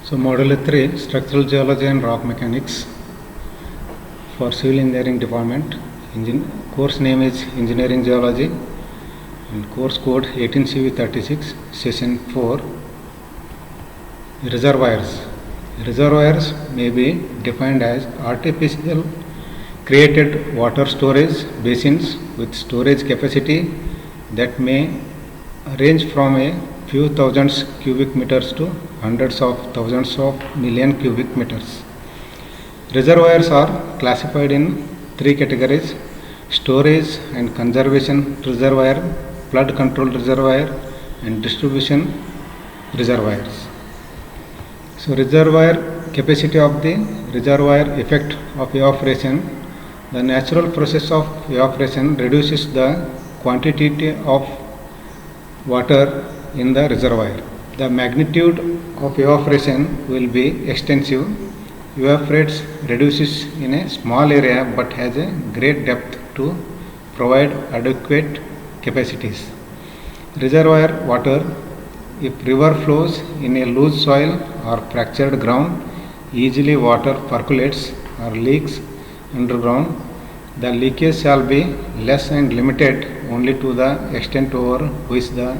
So Module 3 Structural Geology and Rock Mechanics for Civil Engineering Department. Course name is Engineering Geology and course code 18CV36 Session 4. Reservoirs. Reservoirs may be defined as artificial created water storage basins with storage capacity that may range from a few thousands cubic meters to hundreds of thousands of million cubic meters. Reservoirs are classified in three categories: storage and conservation reservoir, flood control reservoir, and distribution reservoirs. So reservoir capacity of the reservoir effect of evaporation. The natural process of evaporation reduces the quantity of water in the reservoir. The magnitude of evaporation will be extensive. Evaporates reduces in a small area but has a great depth to provide adequate capacities. Reservoir water, if river flows in a loose soil or fractured ground, easily water percolates or leaks underground. The leakage shall be less and limited only to the extent over which the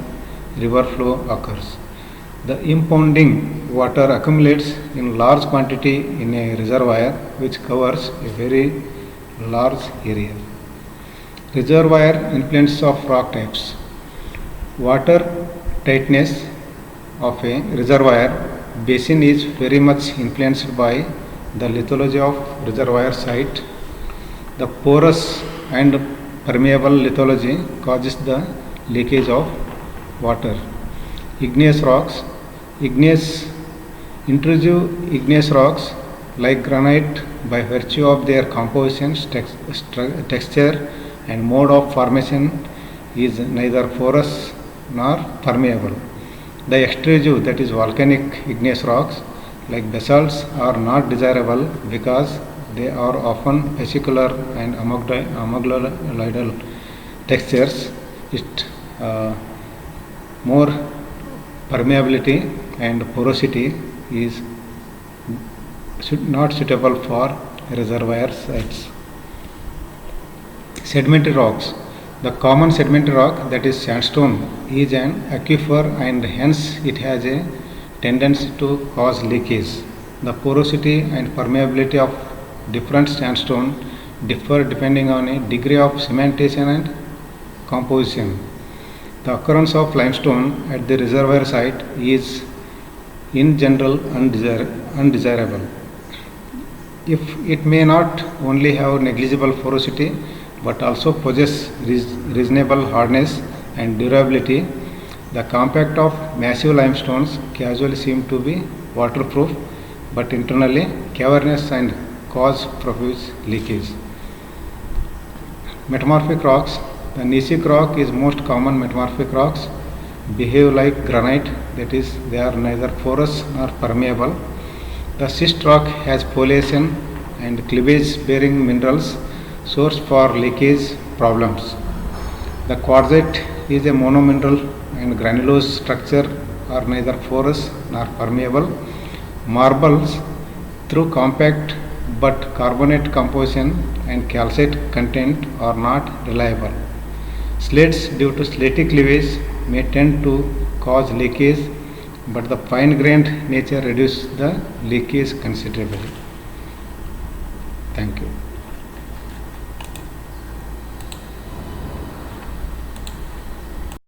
river flow occurs. The impounding water accumulates in large quantity in a reservoir which covers a very large area. Reservoir influence of rock types. Water tightness of a reservoir basin is very much influenced by the lithology of reservoir site. The porous and permeable lithology causes the leakage of water. Igneous rocks. Intrusive igneous rocks like granite, by virtue of their composition, texture and mode of formation, is neither porous nor permeable. The extrusive, that is volcanic igneous rocks like basalts, are not desirable because they are often vesicular and amygdaloidal textures. It more permeability and porosity is not suitable for reservoir sites. Sedimentary rocks. The common sedimentary rock, that is sandstone, is an aquifer and hence it has a tendency to cause leakage. The porosity and permeability of different sandstone differ depending on a degree of cementation and composition. The occurrence of limestone at the reservoir site is in general undesirable. If it may not only have negligible porosity but also possess reasonable hardness and durability, the compact of massive limestones casually seem to be waterproof but internally cavernous and cause profuse leakage. Metamorphic rocks. The gneissic rock is most common. Metamorphic rocks behave like granite, that is, they are neither porous nor permeable. The schist rock has foliation and cleavage bearing minerals, source for leakage problems. The quartzite is a monomineral and granulose structure, are neither porous nor permeable. Marbles, through compact but carbonate composition and calcite content, are not reliable. Slates, due to slaty cleavage, may tend to cause leakage, but the fine-grained nature reduces the leakage considerably. Thank you.